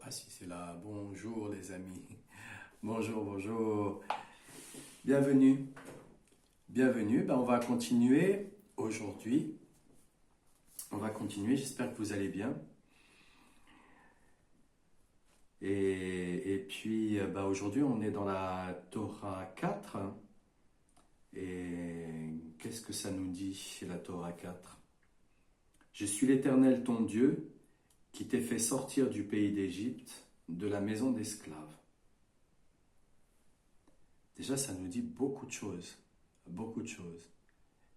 Ah si, c'est là. Bonjour les amis. Bonjour, bonjour. Bienvenue. Bienvenue. On va continuer aujourd'hui. On va continuer. J'espère que vous allez bien. Et puis, aujourd'hui, on est dans la Torah 4. Et qu'est-ce que ça nous dit, la Torah 4? Je suis l'Éternel ton Dieu qui t'ai fait sortir du pays d'Égypte, de la maison d'esclaves. Déjà, ça nous dit beaucoup de choses. Beaucoup de choses.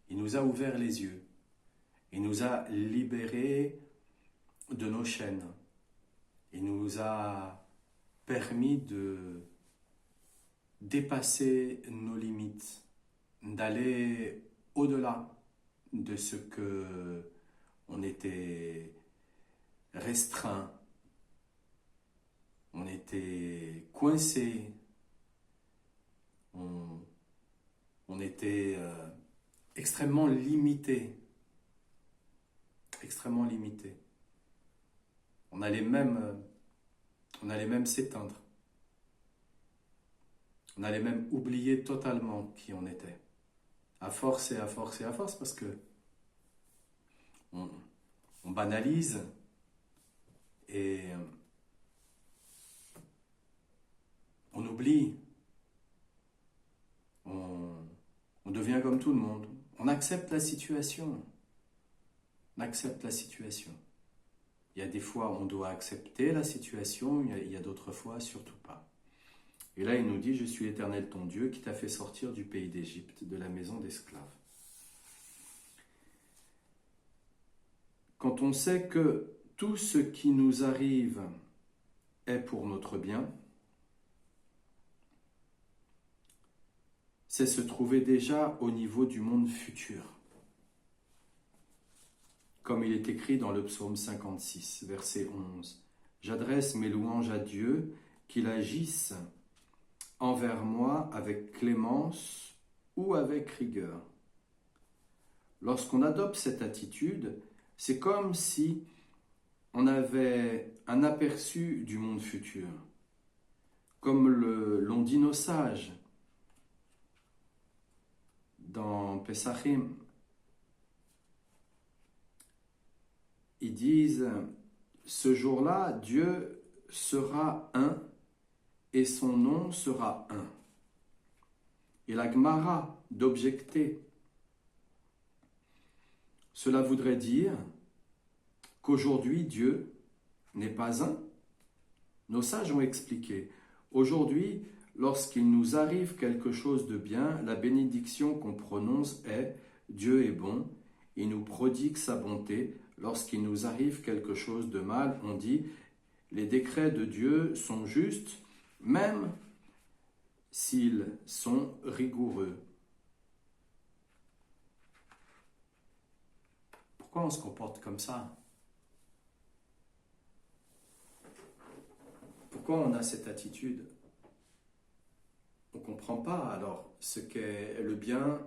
Il nous a ouvert les yeux. Il nous a libérés de nos chaînes. Il nous a permis de dépasser nos limites, d'aller au-delà de ce que on était restreint, on était coincé, on était extrêmement limité, extrêmement limité. On allait même s'éteindre. On allait même oublier totalement qui on était. À force et à force et à force, parce que on banalise et on oublie. On devient comme tout le monde. On accepte la situation. On accepte la situation. Il y a des fois où on doit accepter la situation, il y a d'autres fois surtout pas. Et là, il nous dit, je suis l'Éternel ton Dieu qui t'a fait sortir du pays d'Égypte, de la maison d'esclaves. Quand on sait que tout ce qui nous arrive est pour notre bien, c'est se trouver déjà au niveau du monde futur. Comme il est écrit dans le psaume 56, verset 11. J'adresse mes louanges à Dieu, qu'il agisse envers moi avec clémence ou avec rigueur. Lorsqu'on adopte cette attitude, c'est comme si on avait un aperçu du monde futur. Comme l'ont dit nos sages dans Pesachim, ils disent, ce jour-là, Dieu sera un et son nom sera un. Et la Gemara d'objecter, cela voudrait dire qu'aujourd'hui Dieu n'est pas un. Nos sages ont expliqué, aujourd'hui, lorsqu'il nous arrive quelque chose de bien, la bénédiction qu'on prononce est « Dieu est bon », il nous prodigue sa bonté. Lorsqu'il nous arrive quelque chose de mal, on dit « Les décrets de Dieu sont justes, même s'ils sont rigoureux ». Pourquoi on se comporte comme ça? Pourquoi on a cette attitude? On ne comprend pas alors ce qu'est le bien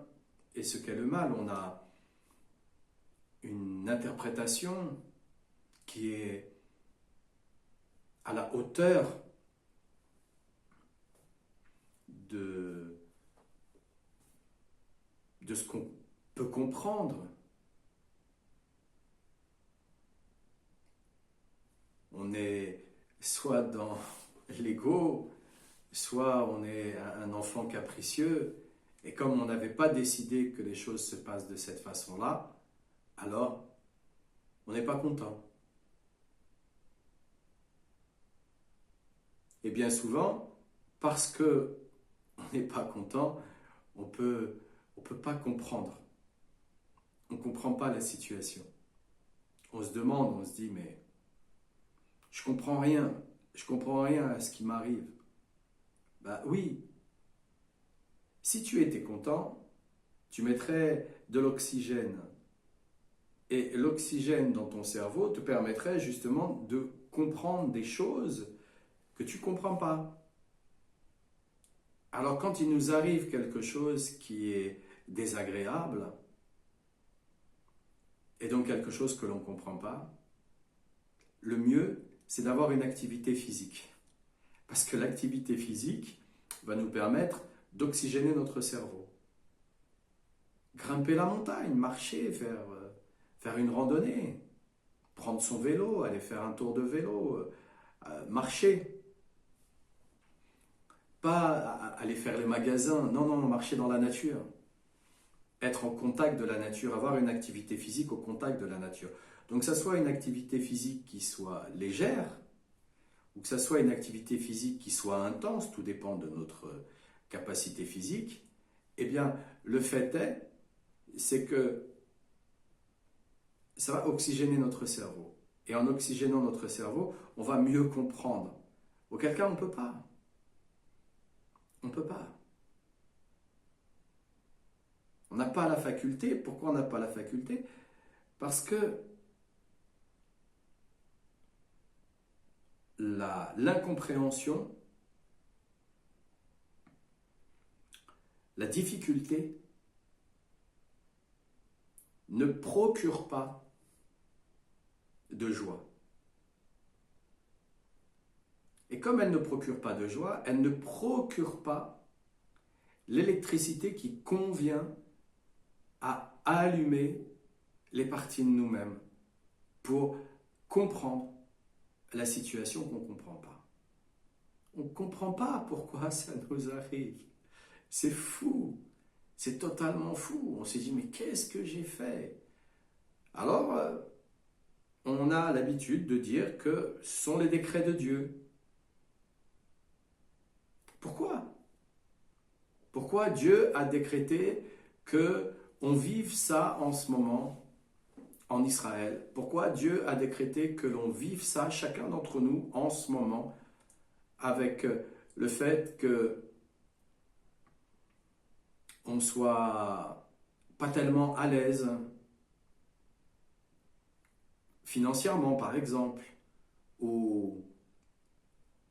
et ce qu'est le mal. On a une interprétation qui est à la hauteur de ce qu'on peut comprendre. On est soit dans l'ego, soit on est un enfant capricieux, et comme on n'avait pas décidé que les choses se passent de cette façon-là, alors on n'est pas content. Et bien souvent, parce que on n'est pas content, on peut pas comprendre. On ne comprend pas la situation. On se demande, on se dit, mais je comprends rien à ce qui m'arrive. Oui, si tu étais content, tu mettrais de l'oxygène. Et l'oxygène dans ton cerveau te permettrait justement de comprendre des choses que tu ne comprends pas. Alors quand il nous arrive quelque chose qui est désagréable, et donc quelque chose que l'on ne comprend pas, le mieux, c'est d'avoir une activité physique. Parce que l'activité physique va nous permettre d'oxygéner notre cerveau. Grimper la montagne, marcher, faire une randonnée, prendre son vélo, aller faire un tour de vélo, marcher. Pas aller faire les magasins, non, non, marcher dans la nature. Être en contact de la nature, avoir une activité physique au contact de la nature. Donc que ça soit une activité physique qui soit légère, ou que ça soit une activité physique qui soit intense, tout dépend de notre capacité physique, eh bien, le fait est, c'est que ça va oxygéner notre cerveau. Et en oxygénant notre cerveau, on va mieux comprendre. Auquel cas, on ne peut pas. On ne peut pas. On n'a pas la faculté. Pourquoi on n'a pas la faculté? Parce que l'incompréhension, la difficulté ne procure pas de joie. Et comme elle ne procure pas de joie, elle ne procure pas l'électricité qui convient à allumer les parties de nous-mêmes pour comprendre la situation qu'on ne comprend pas. On ne comprend pas pourquoi ça nous arrive. C'est fou. C'est totalement fou. On s'est dit, mais qu'est-ce que j'ai fait? Alors, on a l'habitude de dire que ce sont les décrets de Dieu. Pourquoi? Pourquoi Dieu a décrété que on vive ça en ce moment en Israël? Pourquoi Dieu a décrété que l'on vive ça, chacun d'entre nous, en ce moment, avec le fait que on soit pas tellement à l'aise financièrement, par exemple, ou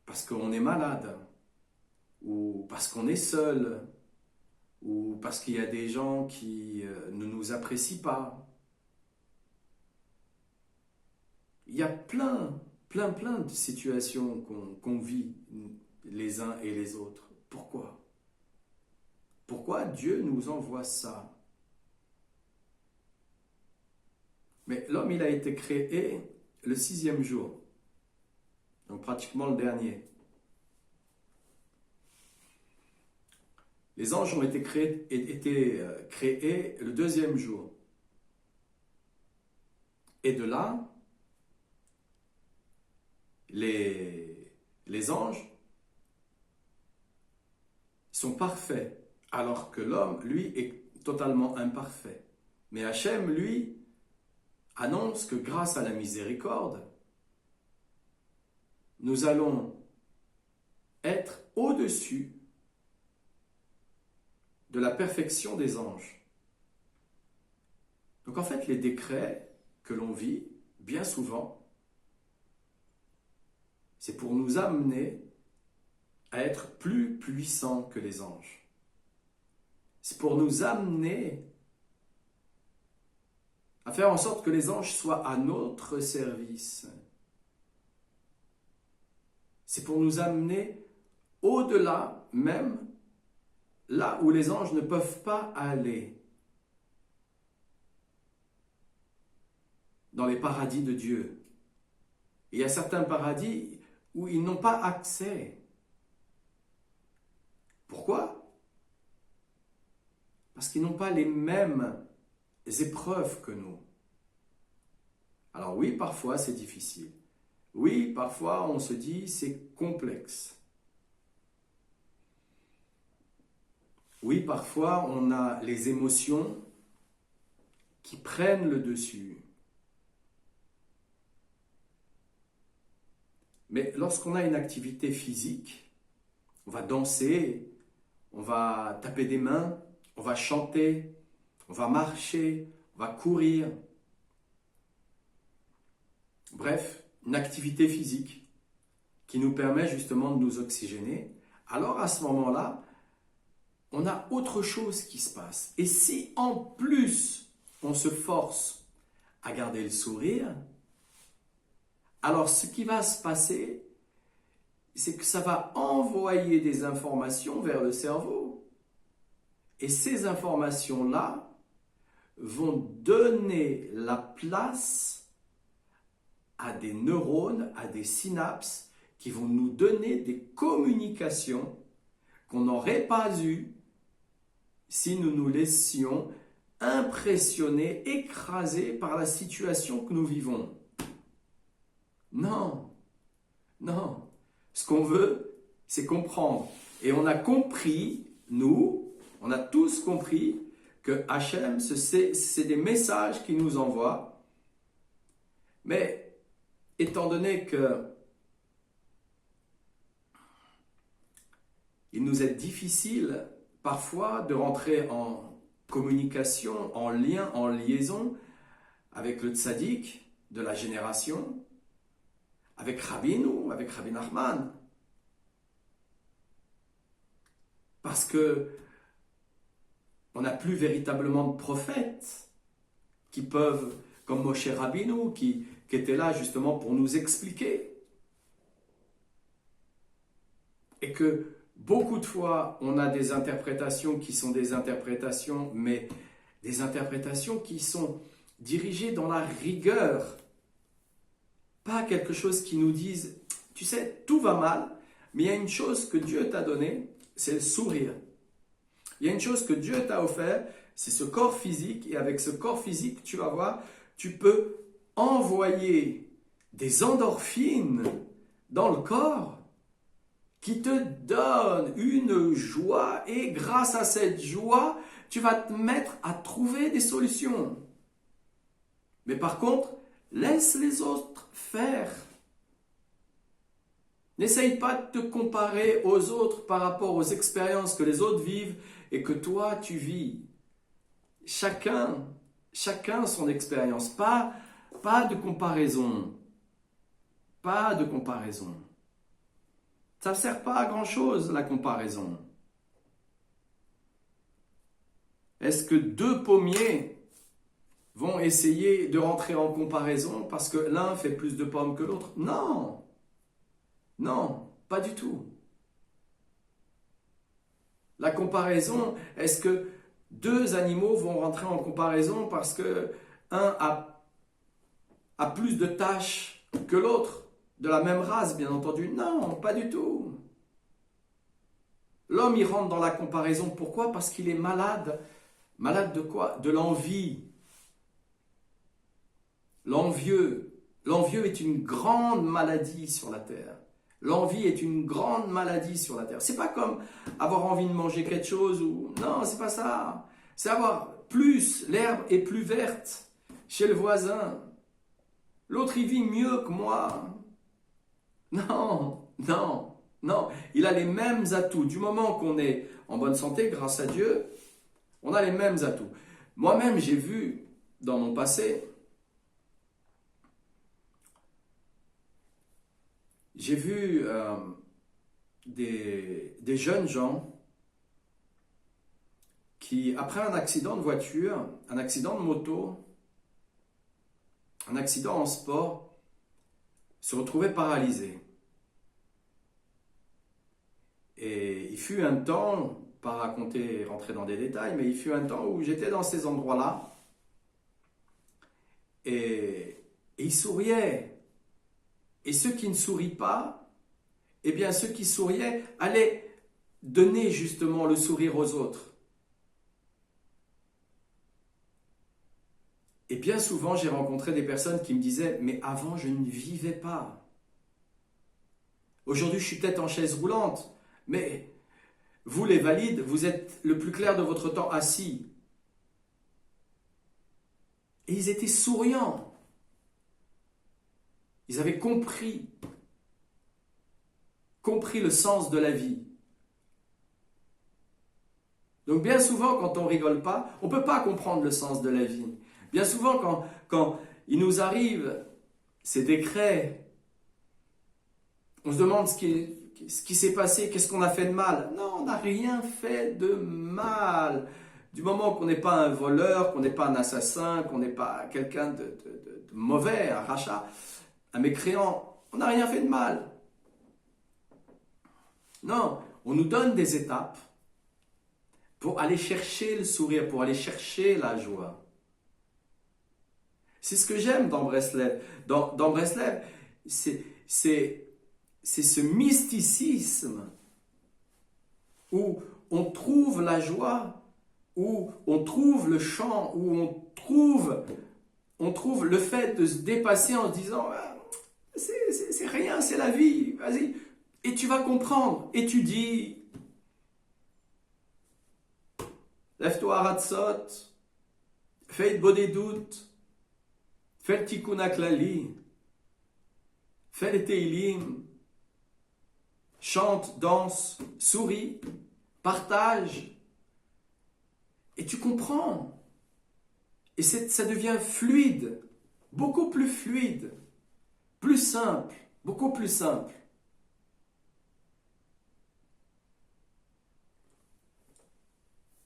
parce qu'on est malade, ou parce qu'on est seul, ou parce qu'il y a des gens qui ne nous apprécient pas. Il y a plein de situations qu'on vit les uns et les autres. Pourquoi? Pourquoi Dieu nous envoie ça? Mais l'homme, il a été créé le 6e jour, donc pratiquement le dernier. Les anges ont été créés le 2e jour. Et de là, les anges sont parfaits, alors que l'homme, lui, est totalement imparfait. Mais Hachem, lui, annonce que grâce à la miséricorde, nous allons être au-dessus de la perfection des anges. Donc en fait, les décrets que l'on vit, bien souvent, c'est pour nous amener à être plus puissants que les anges. C'est pour nous amener à faire en sorte que les anges soient à notre service. C'est pour nous amener au-delà même, là où les anges ne peuvent pas aller, dans les paradis de Dieu. Et il y a certains paradis où ils n'ont pas accès. Pourquoi? Parce qu'ils n'ont pas les mêmes épreuves que nous. Alors oui, parfois c'est difficile. Oui, parfois on se dit c'est complexe. Oui, parfois on a les émotions qui prennent le dessus. Mais lorsqu'on a une activité physique, on va danser, on va taper des mains, on va chanter, on va marcher, on va courir. Bref, une activité physique qui nous permet justement de nous oxygéner. Alors à ce moment-là, on a autre chose qui se passe. Et si en plus on se force à garder le sourire, alors ce qui va se passer, c'est que ça va envoyer des informations vers le cerveau. Et ces informations-là vont donner la place à des neurones, à des synapses qui vont nous donner des communications qu'on n'aurait pas eues si nous nous laissions impressionner, écraser par la situation que nous vivons. Non, non. Ce qu'on veut, c'est comprendre. Et on a compris, nous, on a tous compris que Hachem, c'est des messages qu'il nous envoie. Mais étant donné que il nous est difficile parfois de rentrer en communication, en lien, en liaison avec le tzaddik de la génération, avec Rabbeinu, avec Rabbi Nachman. Parce que on n'a plus véritablement de prophètes qui peuvent, comme Moshe Rabbeinu, qui était là justement pour nous expliquer. Et que beaucoup de fois, on a des interprétations qui sont des interprétations, mais des interprétations qui sont dirigées dans la rigueur. Pas quelque chose qui nous dise, tu sais, tout va mal, mais il y a une chose que Dieu t'a donnée, c'est le sourire. Il y a une chose que Dieu t'a offert, c'est ce corps physique, et avec ce corps physique, tu vas voir, tu peux envoyer des endorphines dans le corps qui te donnent une joie, et grâce à cette joie, tu vas te mettre à trouver des solutions. Mais par contre, laisse les autres faire. N'essaye pas de te comparer aux autres par rapport aux expériences que les autres vivent et que toi tu vis. Chacun son expérience, pas de comparaison. Pas de comparaison. Ça ne sert pas à grand chose la comparaison. Est-ce que deux pommiers vont essayer de rentrer en comparaison parce que l'un fait plus de pommes que l'autre? Non, non, pas du tout. La comparaison, est-ce que deux animaux vont rentrer en comparaison parce que un a plus de tâches que l'autre, de la même race bien entendu? Non, pas du tout. L'homme il rentre dans la comparaison, pourquoi? Parce qu'il est malade. Malade de quoi? De l'envie. L'envieux est une grande maladie sur la terre. L'envie est une grande maladie sur la terre. C'est pas comme avoir envie de manger quelque chose ou... Non, c'est pas ça. C'est avoir plus, l'herbe est plus verte chez le voisin. L'autre, il vit mieux que moi. Non, non, non. Il a les mêmes atouts. Du moment qu'on est en bonne santé, grâce à Dieu, on a les mêmes atouts. Moi-même, j'ai vu dans mon passé... J'ai vu des jeunes gens qui, après un accident de voiture, un accident de moto, un accident en sport, se retrouvaient paralysés. Et il fut un temps, pas raconter, rentrer dans des détails, mais il fut un temps où j'étais dans ces endroits-là et ils souriaient. Et ceux qui ne sourient pas, eh bien ceux qui souriaient allaient donner justement le sourire aux autres. Et bien souvent, j'ai rencontré des personnes qui me disaient « Mais avant, je ne vivais pas. Aujourd'hui, je suis peut-être en chaise roulante, mais vous les valides, vous êtes le plus clair de votre temps assis. » Et ils étaient souriants. Ils avaient compris le sens de la vie. Donc bien souvent, quand on ne rigole pas, on ne peut pas comprendre le sens de la vie. Bien souvent, quand il nous arrive ces décrets, on se demande ce qui s'est passé, qu'est-ce qu'on a fait de mal. Non, on n'a rien fait de mal. Du moment qu'on n'est pas un voleur, qu'on n'est pas un assassin, qu'on n'est pas quelqu'un de mauvais, un rachat, un mécréant, on n'a rien fait de mal. Non, on nous donne des étapes pour aller chercher le sourire, pour aller chercher la joie. C'est ce que j'aime dans Breslev. Dans Breslev, c'est ce mysticisme où on trouve la joie, où on trouve le chant, où on trouve le fait de se dépasser en se disant ah, c'est rien, c'est la vie, vas-y. Et tu vas comprendre. Et tu dis lève-toi à Ratzot, fais de des doutes, fais le Tikkun HaKlali, fais les Teilim, chante, danse, souris, partage. Et tu comprends. Et ça devient fluide, beaucoup plus fluide, plus simple, beaucoup plus simple.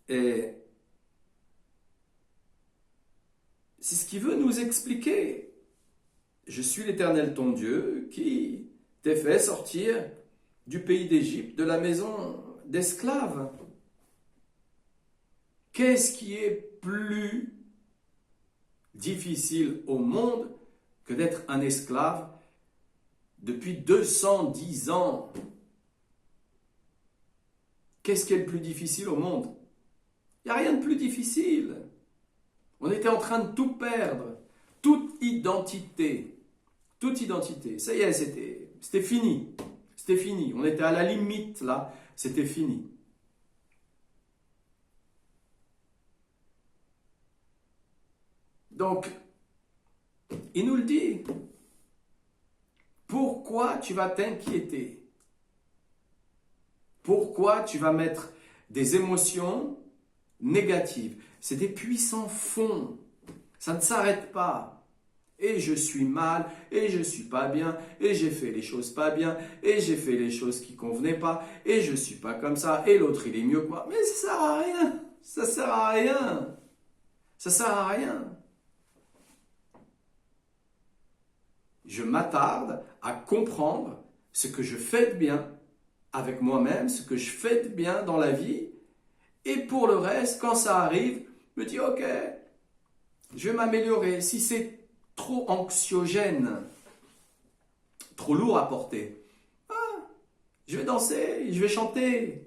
Et c'est ce qu'il veut nous expliquer. Je suis l'Éternel ton Dieu qui t'ai fait sortir du pays d'Égypte, de la maison d'esclaves. Qu'est-ce qui est plus difficile au monde que d'être un esclave depuis 210 ans? Qu'est-ce qui est le plus difficile au monde? Il n'y a rien de plus difficile. On était en train de tout perdre. Toute identité. Toute identité. Ça y est, c'était fini. C'était fini. On était à la limite, là. C'était fini. Donc, il nous le dit. Pourquoi tu vas t'inquiéter? Pourquoi tu vas mettre des émotions négatives? C'est des puissants fonds. Ça ne s'arrête pas. Et je suis mal, et je suis pas bien, et j'ai fait les choses pas bien, et j'ai fait les choses qui convenaient pas, et je suis pas comme ça, et l'autre il est mieux que moi. Mais ça sert à rien. Ça sert à rien. Ça sert à rien. Je m'attarde à comprendre ce que je fais de bien avec moi-même, ce que je fais de bien dans la vie. Et pour le reste, quand ça arrive, je me dis, ok, je vais m'améliorer. Si c'est trop anxiogène, trop lourd à porter, je vais danser, je vais chanter.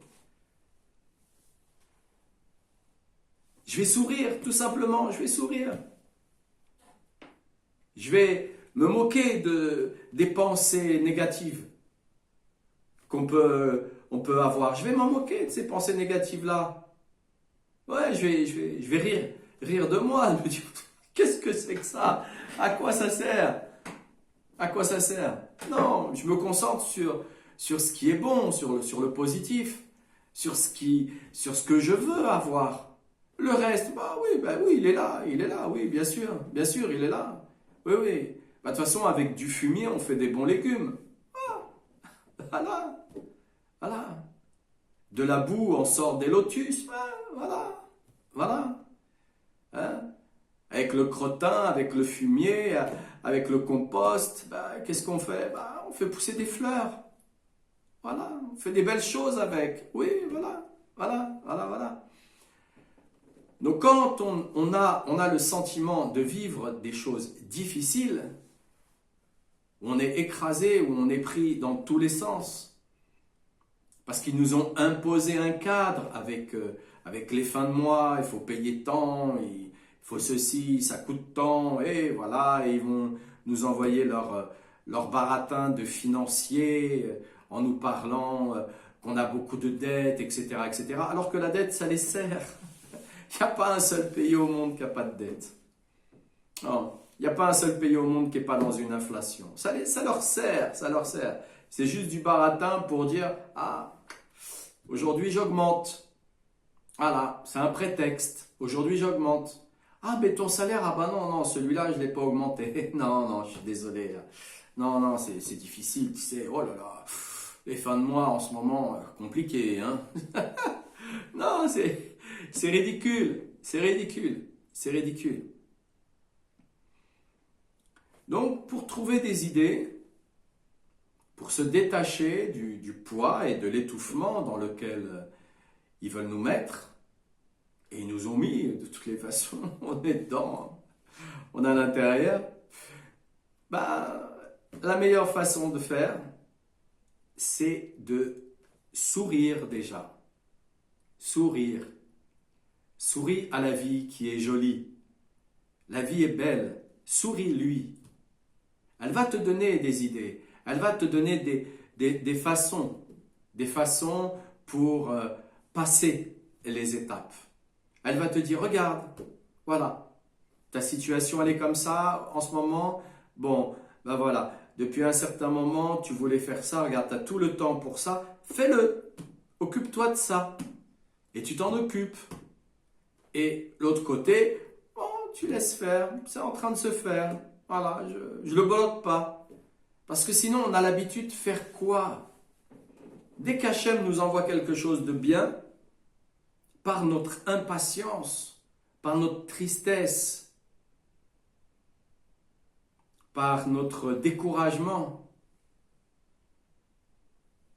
Je vais sourire, tout simplement, je vais sourire. Je vais me moquer des pensées négatives on peut avoir. Je vais m'en moquer de ces pensées négatives-là. Ouais, je vais rire de moi. Je me dis, qu'est-ce que c'est que ça? À quoi ça sert? À quoi ça sert? Non, je me concentre sur ce qui est bon, sur le positif, sur ce que je veux avoir. Le reste, bah oui, il est là, oui, bien sûr, il est là. Oui, oui. Bah, de toute façon, avec du fumier, on fait des bons légumes. Voilà, voilà. De la boue, on sort des lotus. Voilà. Hein? Avec le crottin, avec le fumier, avec le compost, bah, qu'est-ce qu'on fait? Bah, on fait pousser des fleurs. Voilà, on fait des belles choses avec. Oui, voilà. Donc quand on a le sentiment de vivre des choses difficiles, où on est écrasé, où on est pris dans tous les sens, parce qu'ils nous ont imposé un cadre avec les fins de mois, il faut payer tant, il faut ceci, ça coûte tant, et voilà, et ils vont nous envoyer leur baratin de financiers en nous parlant qu'on a beaucoup de dettes, etc., etc., alors que la dette, ça les sert. Il n'y a pas un seul pays au monde qui n'a pas de dette. Non, il n'y a pas un seul pays au monde qui n'est pas dans une inflation. Ça leur sert. C'est juste du baratin pour dire « Ah, aujourd'hui j'augmente. » Voilà, c'est un prétexte. Aujourd'hui j'augmente. « Ah, mais ton salaire, ah bah non, celui-là je ne l'ai pas augmenté. » Non, je suis désolé. Non, c'est difficile, tu sais. Oh là là, les fins de mois en ce moment, compliqué, hein. Non, c'est ridicule. Donc, pour trouver des idées, pour se détacher du poids et de l'étouffement dans lequel ils veulent nous mettre, et ils nous ont mis, de toutes les façons, on est dedans, on est à l'intérieur, la meilleure façon de faire, c'est de sourire déjà. Sourire. Souris à la vie qui est jolie. La vie est belle. Souris-lui. Elle va te donner des idées. Elle va te donner des façons. Des façons pour passer les étapes. Elle va te dire, regarde, voilà, ta situation elle est comme ça en ce moment. Bon, voilà, depuis un certain moment, tu voulais faire ça, regarde, tu as tout le temps pour ça, fais-le. Occupe-toi de ça. Et tu t'en occupes. Et l'autre côté, bon, tu laisses faire, c'est en train de se faire. Voilà, je ne le bloque pas. Parce que sinon, on a l'habitude de faire quoi? Dès qu'Hachem nous envoie quelque chose de bien, par notre impatience, par notre tristesse, par notre découragement,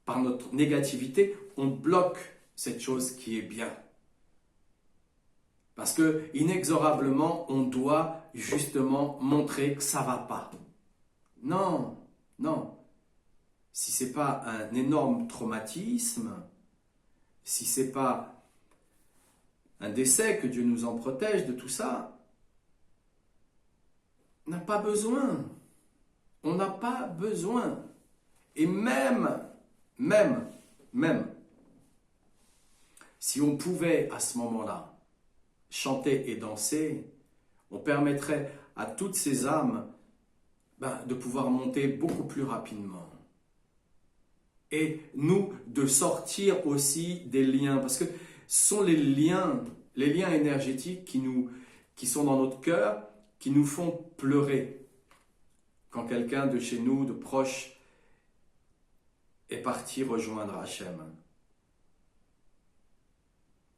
par notre négativité, on bloque cette chose qui est bien. Parce que, inexorablement, on doit justement montrer que ça ne va pas. Non, non. Si ce n'est pas un énorme traumatisme, si ce n'est pas un décès, que Dieu nous en protège de tout ça, on n'a pas besoin. On n'a pas besoin. Et même, si on pouvait à ce moment-là chanter et danser, on permettrait à toutes ces âmes de pouvoir monter beaucoup plus rapidement. Et nous, de sortir aussi des liens, parce que ce sont les liens énergétiques qui sont dans notre cœur, qui nous font pleurer. Quand quelqu'un de chez nous, de proche, est parti rejoindre Hachem.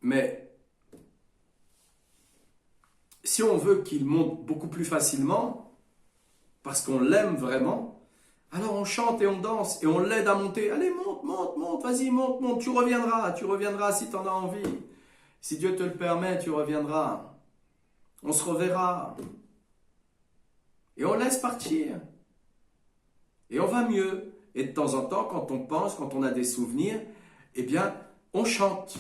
Mais si on veut qu'il monte beaucoup plus facilement, parce qu'on l'aime vraiment, alors on chante et on danse et on l'aide à monter. Allez, monte, vas-y, monte, tu reviendras si tu en as envie. Si Dieu te le permet, tu reviendras. On se reverra. Et on laisse partir. Et on va mieux. Et de temps en temps, quand on pense, quand on a des souvenirs, eh bien, on chante.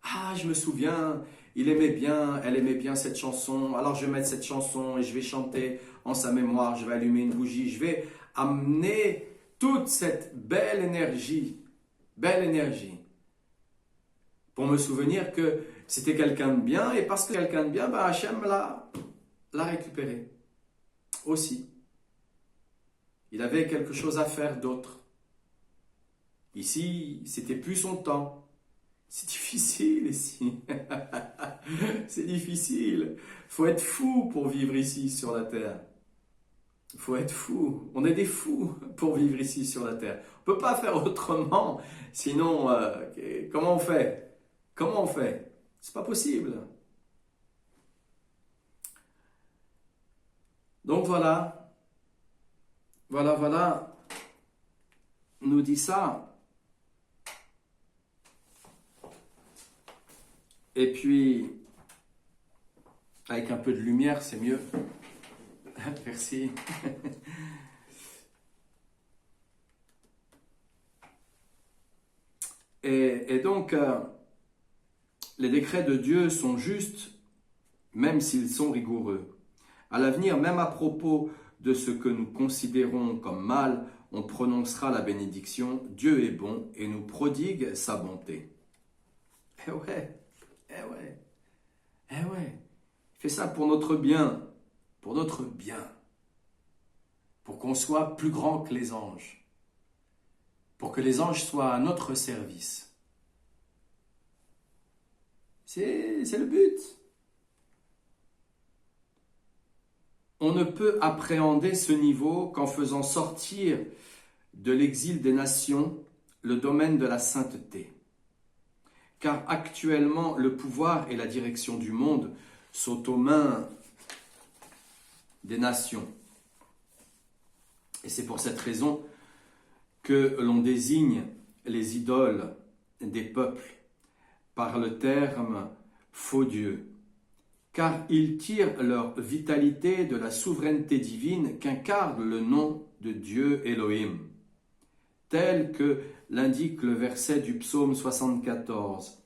Ah, je me souviens, elle aimait bien cette chanson, alors je vais mettre cette chanson et je vais chanter en sa mémoire, je vais allumer une bougie, je vais amener toute cette belle énergie, pour me souvenir que c'était quelqu'un de bien, et parce que quelqu'un de bien, Hachem l'a récupéré aussi. Il avait quelque chose à faire d'autre. Ici, c'était plus son temps. C'est difficile ici. C'est difficile. Faut être fou pour vivre ici sur la terre. Faut être fou. On est des fous pour vivre ici sur la terre. On ne peut pas faire autrement. Sinon, comment on fait? Comment on fait? C'est pas possible. Donc voilà. Voilà. Nous dit ça. Et puis, avec un peu de lumière, c'est mieux. Merci. Et donc, les décrets de Dieu sont justes, même s'ils sont rigoureux. À l'avenir, même à propos de ce que nous considérons comme mal, on prononcera la bénédiction. Dieu est bon et nous prodigue sa bonté. Eh ouais. Il fait ça pour notre bien, pour qu'on soit plus grand que les anges, pour que les anges soient à notre service. C'est le but. On ne peut appréhender ce niveau qu'en faisant sortir de l'exil des nations le domaine de la sainteté. Car actuellement, le pouvoir et la direction du monde sont aux mains des nations. Et c'est pour cette raison que l'on désigne les idoles des peuples par le terme faux Dieu, car ils tirent leur vitalité de la souveraineté divine qu'incarne le nom de Dieu Elohim, tel que l'indique le verset du psaume 74,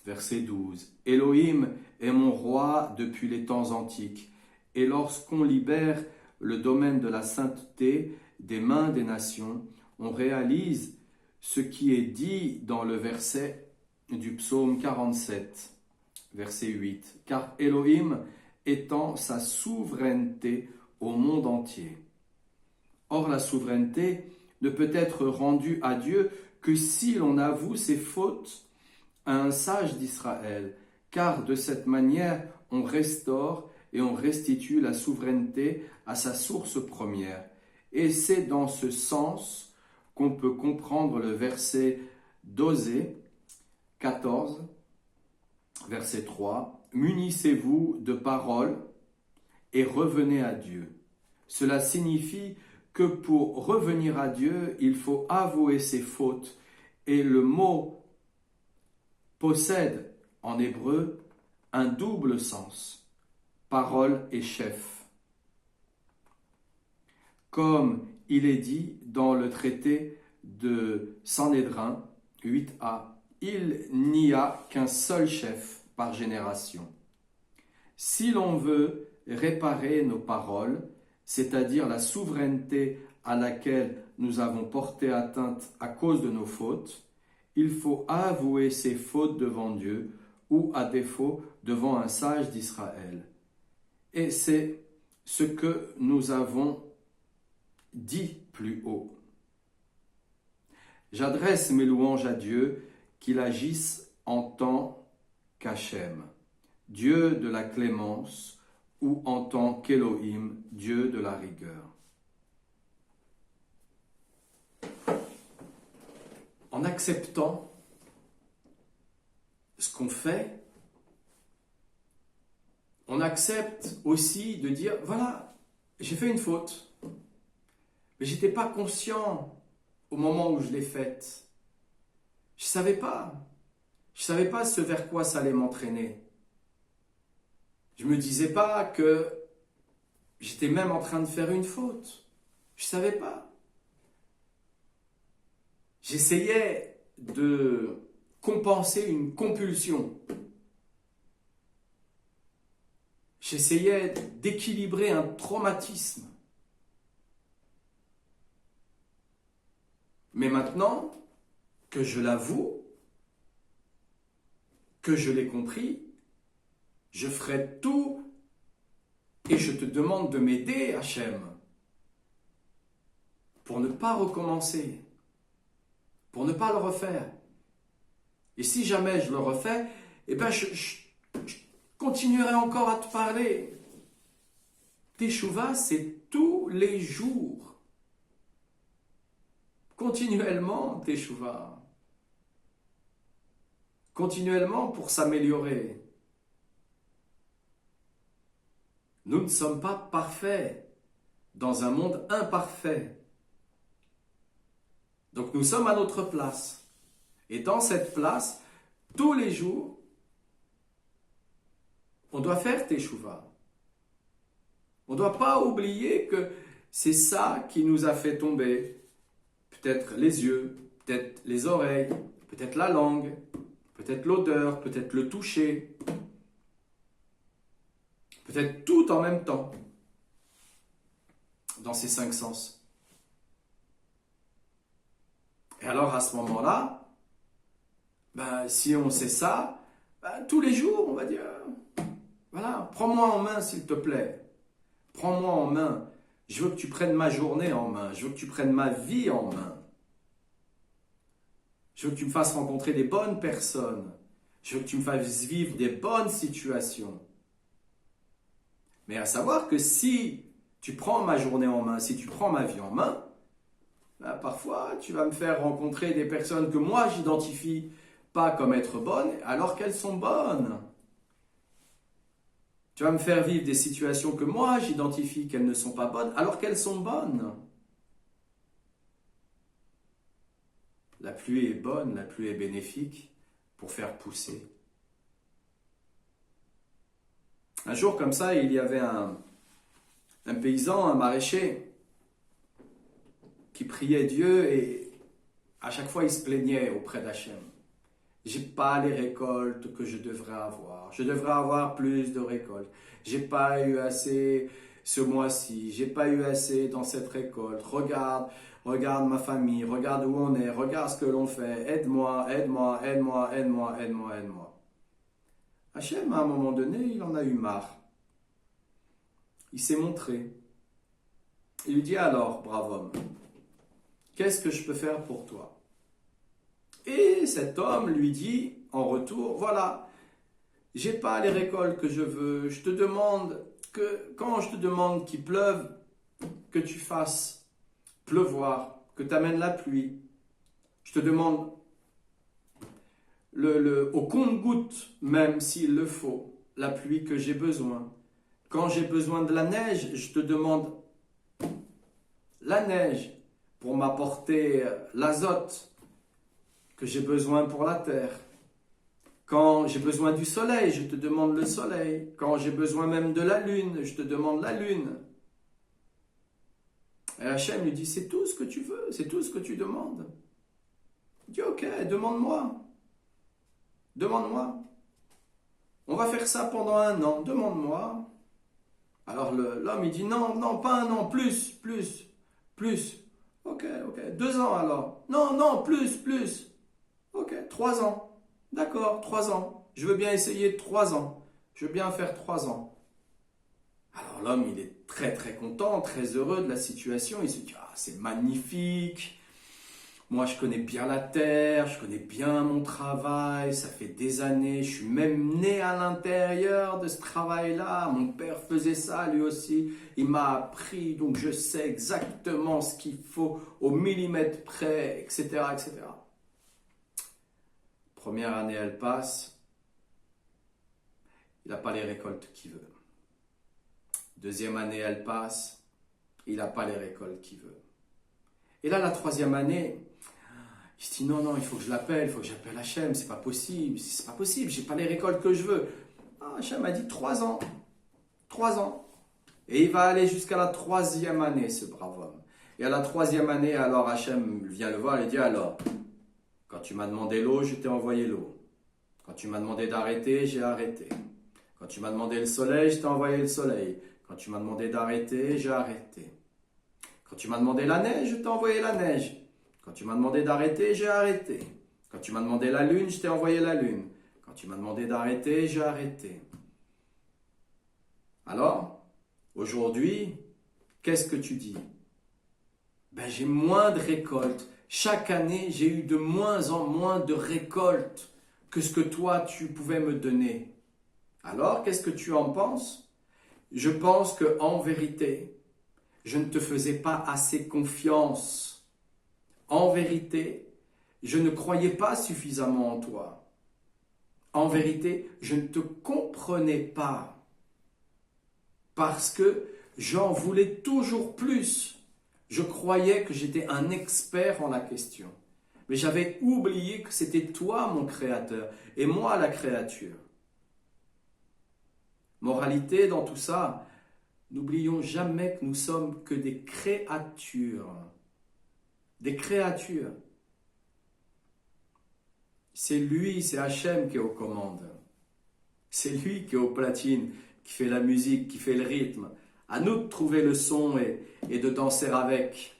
verset 12. Elohim est mon roi depuis les temps antiques, et lorsqu'on libère le domaine de la sainteté des mains des nations, on réalise ce qui est dit dans le verset du psaume 47, verset 8. Car Elohim étend sa souveraineté au monde entier. Or, la souveraineté ne peut être rendue à Dieu que si l'on avoue ses fautes à un sage d'Israël, car de cette manière, on restaure et on restitue la souveraineté à sa source première. Et c'est dans ce sens qu'on peut comprendre le verset d'Osée 14, verset 3. « Munissez-vous de paroles et revenez à Dieu. » Cela signifie que pour revenir à Dieu, il faut avouer ses fautes. Et le mot possède en hébreu un double sens, parole et chef. Comme il est dit dans le traité de Sanhédrin 8a, il n'y a qu'un seul chef par génération. Si l'on veut réparer nos paroles, c'est-à-dire la souveraineté à laquelle nous avons porté atteinte à cause de nos fautes, il faut avouer ses fautes devant Dieu ou, à défaut, devant un sage d'Israël. Et c'est ce que nous avons dit plus haut. J'adresse mes louanges à Dieu, qu'il agisse en tant qu'Hachem, Dieu de la clémence, ou en tant qu'Élohim, Dieu de la rigueur. En acceptant ce qu'on fait, on accepte aussi de dire, voilà, j'ai fait une faute, mais je n'étais pas conscient au moment où je l'ai faite. Je ne savais pas ce vers quoi ça allait m'entraîner. Je ne me disais pas que j'étais même en train de faire une faute. Je ne savais pas. J'essayais de compenser une compulsion. J'essayais d'équilibrer un traumatisme. Mais maintenant que je l'avoue, que je l'ai compris, je ferai tout et je te demande de m'aider, Hachem, pour ne pas recommencer, pour ne pas le refaire. Et si jamais je le refais, eh ben je continuerai encore à te parler. Teshuva, c'est tous les jours. Continuellement, Teshuva. Continuellement pour s'améliorer. Nous ne sommes pas parfaits dans un monde imparfait. Donc nous sommes à notre place. Et dans cette place, tous les jours, on doit faire teshuva. On ne doit pas oublier que c'est ça qui nous a fait tomber. Peut-être les yeux, peut-être les oreilles, peut-être la langue, peut-être l'odeur, peut-être le toucher. Peut-être tout en même temps, dans ces 5 sens. Et alors à ce moment-là, si on sait ça, tous les jours, on va dire, voilà, prends-moi en main s'il te plaît. Prends-moi en main. Je veux que tu prennes ma journée en main. Je veux que tu prennes ma vie en main. Je veux que tu me fasses rencontrer des bonnes personnes. Je veux que tu me fasses vivre des bonnes situations. Mais à savoir que si tu prends ma journée en main, si tu prends ma vie en main, parfois tu vas me faire rencontrer des personnes que moi j'identifie pas comme être bonnes alors qu'elles sont bonnes. Tu vas me faire vivre des situations que moi j'identifie qu'elles ne sont pas bonnes alors qu'elles sont bonnes. La pluie est bonne, la pluie est bénéfique pour faire pousser. Un jour comme ça, il y avait un paysan, un maraîcher, qui priait Dieu et à chaque fois il se plaignait auprès d'Hachem. J'ai pas les récoltes que je devrais avoir. Je devrais avoir plus de récoltes. J'ai pas eu assez ce mois-ci. J'ai pas eu assez dans cette récolte. Regarde, regarde ma famille. Regarde où on est. Regarde ce que l'on fait. Aide-moi, aide-moi, aide-moi, aide-moi, aide-moi, aide-moi. Hachem, à un moment donné, il en a eu marre. Il s'est montré. Il lui dit alors, brave homme, qu'est-ce que je peux faire pour toi? Et cet homme lui dit en retour, voilà, j'ai pas les récoltes que je veux, je te demande que quand je te demande qu'il pleuve, que tu fasses pleuvoir, que tu amènes la pluie. Je te demande au compte-gouttes, même s'il le faut, la pluie que j'ai besoin. Quand j'ai besoin de la neige, je te demande la neige pour m'apporter l'azote que j'ai besoin pour la terre. Quand j'ai besoin du soleil, je te demande le soleil. Quand j'ai besoin même de la lune, je te demande la lune. Et Hachem lui dit, c'est tout ce que tu veux, c'est tout ce que tu demandes. Il dit, ok, demande-moi. Demande-moi. On va faire ça pendant 1 an, demande-moi. Alors l'homme, il dit, non, non, pas 1 an, plus. Ok, 2 ans alors. Non, non, plus. Ok, 3 ans. D'accord, 3 ans. Je veux bien essayer 3 ans. Je veux bien faire 3 ans. Alors l'homme, il est très très content, très heureux de la situation. Il se dit, ah, c'est magnifique. Moi, je connais bien la terre, je connais bien mon travail. Ça fait des années, je suis même né à l'intérieur de ce travail-là. Mon père faisait ça lui aussi. Il m'a appris, donc je sais exactement ce qu'il faut au millimètre près, etc., etc. Première année, elle passe. Il n'a pas les récoltes qu'il veut. Deuxième année, elle passe. Il n'a pas les récoltes qu'il veut. Et là, la troisième année, il se dit non, il faut que je l'appelle, il faut que j'appelle Hachem, c'est pas possible, j'ai pas les récoltes que je veux. Ah, Hachem a dit 3 ans. 3 ans. Et il va aller jusqu'à la 3e année, ce brave homme. Et à la 3e année, alors Hachem vient le voir et dit alors, quand tu m'as demandé l'eau, je t'ai envoyé l'eau. Quand tu m'as demandé d'arrêter, j'ai arrêté. Quand tu m'as demandé le soleil, je t'ai envoyé le soleil. Quand tu m'as demandé d'arrêter, j'ai arrêté. Quand tu m'as demandé la neige, je t'ai envoyé la neige. Quand tu m'as demandé d'arrêter, j'ai arrêté. Quand tu m'as demandé la lune, je t'ai envoyé la lune. Quand tu m'as demandé d'arrêter, j'ai arrêté. Alors, aujourd'hui, qu'est-ce que tu dis? Ben, j'ai moins de récoltes. Chaque année, j'ai eu de moins en moins de récoltes que ce que toi, tu pouvais me donner. Alors, qu'est-ce que tu en penses? Je pense qu'en vérité, je ne te faisais pas assez confiance. En vérité, je ne croyais pas suffisamment en toi. En vérité, je ne te comprenais pas. Parce que j'en voulais toujours plus. Je croyais que j'étais un expert en la question. Mais j'avais oublié que c'était toi mon créateur et moi la créature. Moralité dans tout ça, n'oublions jamais que nous sommes que des créatures. Des créatures. C'est lui, c'est Hachem qui est aux commandes. C'est lui qui est aux platines, qui fait la musique, qui fait le rythme. À nous de trouver le son et de danser avec.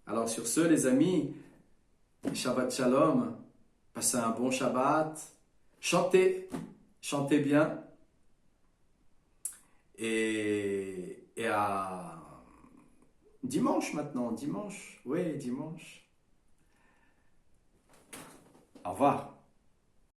Alors sur ce, les amis, Shabbat Shalom, passez un bon Shabbat, chantez bien. Et à dimanche maintenant, dimanche. Au revoir.